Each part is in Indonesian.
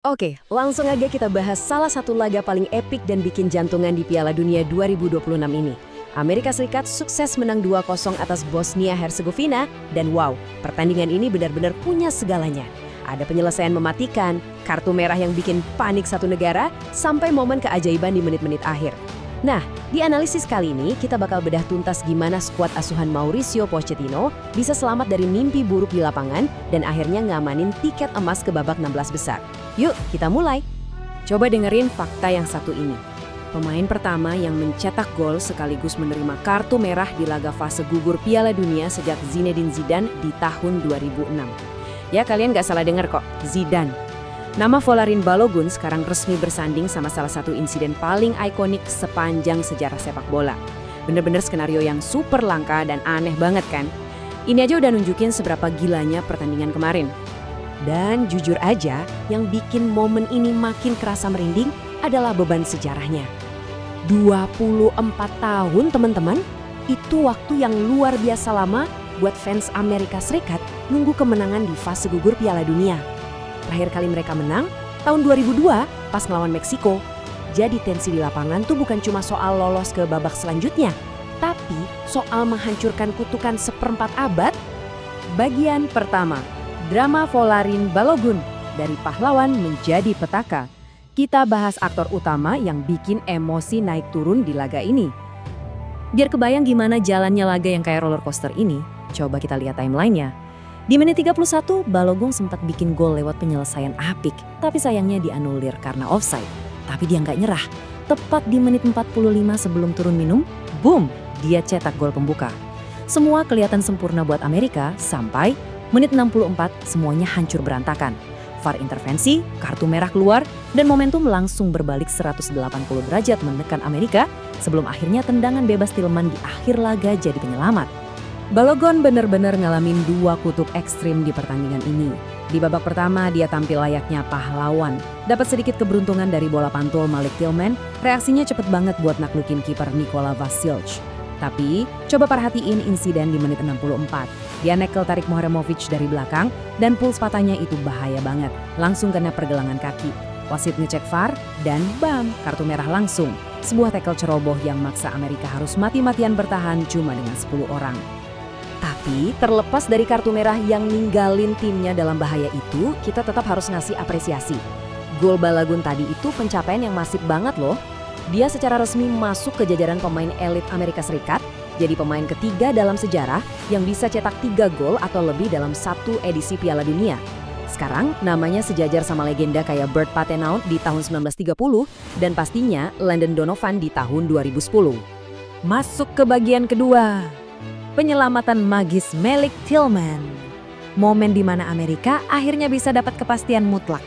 Oke, langsung aja kita bahas salah satu laga paling epik dan bikin jantungan di Piala Dunia 2026 ini. Amerika Serikat sukses menang 2-0 atas Bosnia-Herzegovina dan wow, pertandingan ini benar-benar punya segalanya. Ada penyelesaian mematikan, kartu merah yang bikin panik satu negara, sampai momen keajaiban di menit-menit akhir. Nah, di analisis kali ini kita bakal bedah tuntas gimana skuad asuhan Mauricio Pochettino bisa selamat dari mimpi buruk di lapangan dan akhirnya ngamanin tiket emas ke babak 16 besar. Yuk, kita mulai. Coba dengerin fakta yang satu ini. Pemain pertama yang mencetak gol sekaligus menerima kartu merah di laga fase gugur Piala Dunia sejak Zinedine Zidane di tahun 2006. Ya, kalian gak salah dengar kok, Zidane. Nama Folarin Balogun sekarang resmi bersanding sama salah satu insiden paling ikonik sepanjang sejarah sepak bola. Bener-bener skenario yang super langka dan aneh banget kan? Ini aja udah nunjukin seberapa gilanya pertandingan kemarin. Dan jujur aja, yang bikin momen ini makin kerasa merinding adalah beban sejarahnya. 24 tahun teman-teman, itu waktu yang luar biasa lama buat fans Amerika Serikat nunggu kemenangan di fase gugur Piala Dunia. Terakhir kali mereka menang, tahun 2002 pas ngelawan Meksiko. Jadi tensi di lapangan tuh bukan cuma soal lolos ke babak selanjutnya, tapi soal menghancurkan kutukan seperempat abad. Bagian pertama, drama Folarin Balogun, dari pahlawan menjadi petaka. Kita bahas aktor utama yang bikin emosi naik turun di laga ini. Biar kebayang gimana jalannya laga yang kayak roller coaster ini, coba kita lihat timelinenya. Di menit 31, Balogun sempat bikin gol lewat penyelesaian apik, tapi sayangnya dianulir karena offside. Tapi dia nggak nyerah. Tepat di menit 45 sebelum turun minum, boom, dia cetak gol pembuka. Semua kelihatan sempurna buat Amerika sampai menit 64 semuanya hancur berantakan. VAR intervensi, kartu merah keluar, dan momentum langsung berbalik 180 derajat menekan Amerika sebelum akhirnya tendangan bebas Tillman di akhir laga jadi penyelamat. Balogun benar-benar ngalamin dua kutub ekstrim di pertandingan ini. Di babak pertama dia tampil layaknya pahlawan. Dapat sedikit keberuntungan dari bola pantul Malik Tillman, reaksinya cepet banget buat naklukin kiper Nikola Vasilje. Tapi, coba perhatiin insiden di menit 64. Dia nekel tarik Moharemovic dari belakang dan puls patahnya itu bahaya banget. Langsung kena pergelangan kaki. Wasit ngecek VAR dan bam, kartu merah langsung. Sebuah tackle ceroboh yang maksa Amerika harus mati-matian bertahan cuma dengan 10 orang. Tapi terlepas dari kartu merah yang ninggalin timnya dalam bahaya itu, kita tetap harus ngasih apresiasi. Gol Balogun tadi itu pencapaian yang masif banget loh. Dia secara resmi masuk ke jajaran pemain elit Amerika Serikat, jadi pemain ketiga dalam sejarah yang bisa cetak 3 gol atau lebih dalam satu edisi Piala Dunia. Sekarang namanya sejajar sama legenda kayak Bert Patenaude di tahun 1930 dan pastinya Landon Donovan di tahun 2010. Masuk ke bagian kedua. Penyelamatan magis Malik Tillman. Momen di mana Amerika akhirnya bisa dapat kepastian mutlak.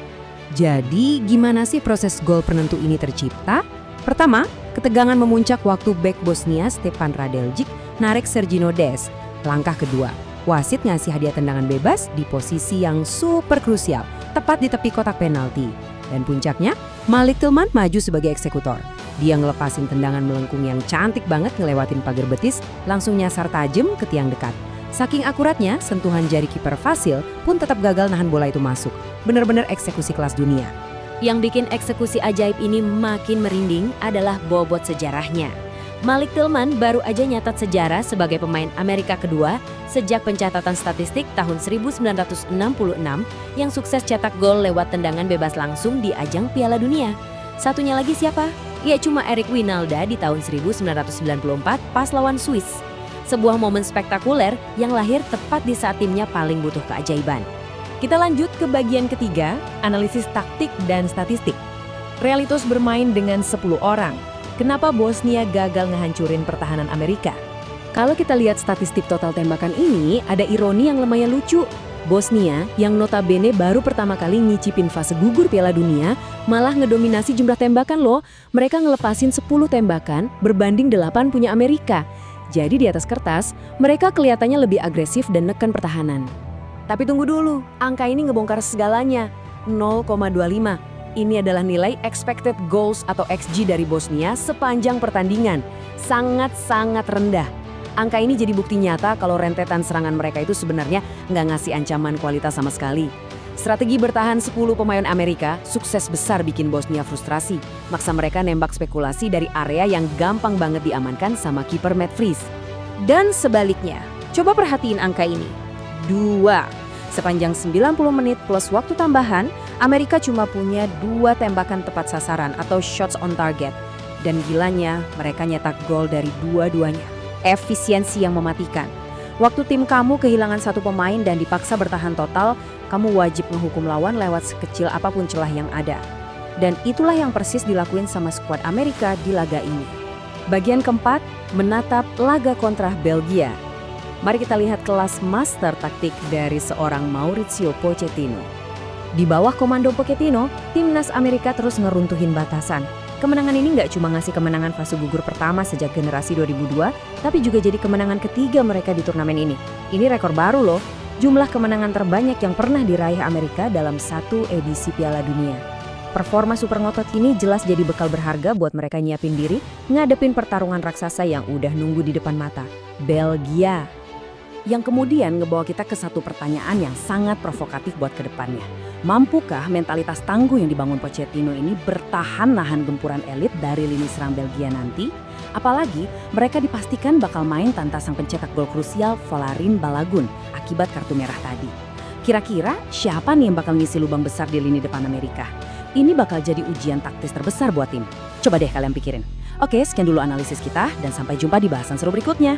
Jadi gimana sih proses gol penentu ini tercipta? Pertama, ketegangan memuncak waktu bek Bosnia Stepan Radeljic narik Sergino Dest. Langkah kedua, wasit ngasih hadiah tendangan bebas di posisi yang super krusial, tepat di tepi kotak penalti. Dan puncaknya, Malik Tillman maju sebagai eksekutor. Dia ngelepasin tendangan melengkung yang cantik banget ngelewatin pagar betis, langsung nyasar tajam ke tiang dekat. Saking akuratnya, sentuhan jari kiper Vasil pun tetap gagal nahan bola itu masuk. Bener-bener eksekusi kelas dunia. Yang bikin eksekusi ajaib ini makin merinding adalah bobot sejarahnya. Malik Tillman baru aja nyatat sejarah sebagai pemain Amerika kedua sejak pencatatan statistik tahun 1966 yang sukses cetak gol lewat tendangan bebas langsung di ajang Piala Dunia. Satunya lagi siapa? Ya cuma Eric Winalda di tahun 1994 pas lawan Swiss. Sebuah momen spektakuler yang lahir tepat di saat timnya paling butuh keajaiban. Kita lanjut ke bagian ketiga, analisis taktik dan statistik. Realitas bermain dengan 10 orang. Kenapa Bosnia gagal ngehancurin pertahanan Amerika? Kalau kita lihat statistik total tembakan ini, ada ironi yang lumayan lucu. Bosnia, yang notabene baru pertama kali ngicipin fase gugur Piala Dunia, malah ngedominasi jumlah tembakan loh. Mereka ngelepasin 10 tembakan berbanding 8 punya Amerika. Jadi di atas kertas, mereka kelihatannya lebih agresif dan neken pertahanan. Tapi tunggu dulu, angka ini ngebongkar segalanya, 0,25. Ini adalah nilai expected goals atau XG dari Bosnia sepanjang pertandingan. Sangat-sangat rendah. Angka ini jadi bukti nyata kalau rentetan serangan mereka itu sebenarnya nggak ngasih ancaman kualitas sama sekali. Strategi bertahan 10 pemain Amerika sukses besar bikin Bosnia frustrasi. Maksa mereka nembak spekulasi dari area yang gampang banget diamankan sama kiper Matt Fries. Dan sebaliknya, coba perhatiin angka ini. 2. Sepanjang 90 menit plus waktu tambahan, Amerika cuma punya 2 tembakan tepat sasaran atau shots on target. Dan gilanya, mereka nyetak gol dari dua-duanya. Efisiensi yang mematikan. Waktu tim kamu kehilangan 1 pemain dan dipaksa bertahan total, kamu wajib menghukum lawan lewat sekecil apapun celah yang ada. Dan itulah yang persis dilakuin sama skuad Amerika di laga ini. Bagian keempat, menatap laga kontra Belgia. Mari kita lihat kelas master taktik dari seorang Mauricio Pochettino. Di bawah komando Pochettino, timnas Amerika terus ngeruntuhin batasan. Kemenangan ini nggak cuma ngasih kemenangan fase gugur pertama sejak generasi 2002, tapi juga jadi kemenangan ketiga mereka di turnamen ini. Ini rekor baru loh, jumlah kemenangan terbanyak yang pernah diraih Amerika dalam satu edisi Piala Dunia. Performa super ngotot ini jelas jadi bekal berharga buat mereka nyiapin diri, ngadepin pertarungan raksasa yang udah nunggu di depan mata, Belgia. Yang kemudian ngebawa kita ke satu pertanyaan yang sangat provokatif buat kedepannya. Mampukah mentalitas tangguh yang dibangun Pochettino ini bertahan nahan gempuran elit dari lini serang Belgia nanti? Apalagi mereka dipastikan bakal main tanpa sang pencetak gol krusial Folarin Balogun akibat kartu merah tadi. Kira-kira siapa nih yang bakal ngisi lubang besar di lini depan Amerika? Ini bakal jadi ujian taktis terbesar buat tim. Coba deh kalian pikirin. Oke, sekian dulu analisis kita dan sampai jumpa di bahasan seru berikutnya.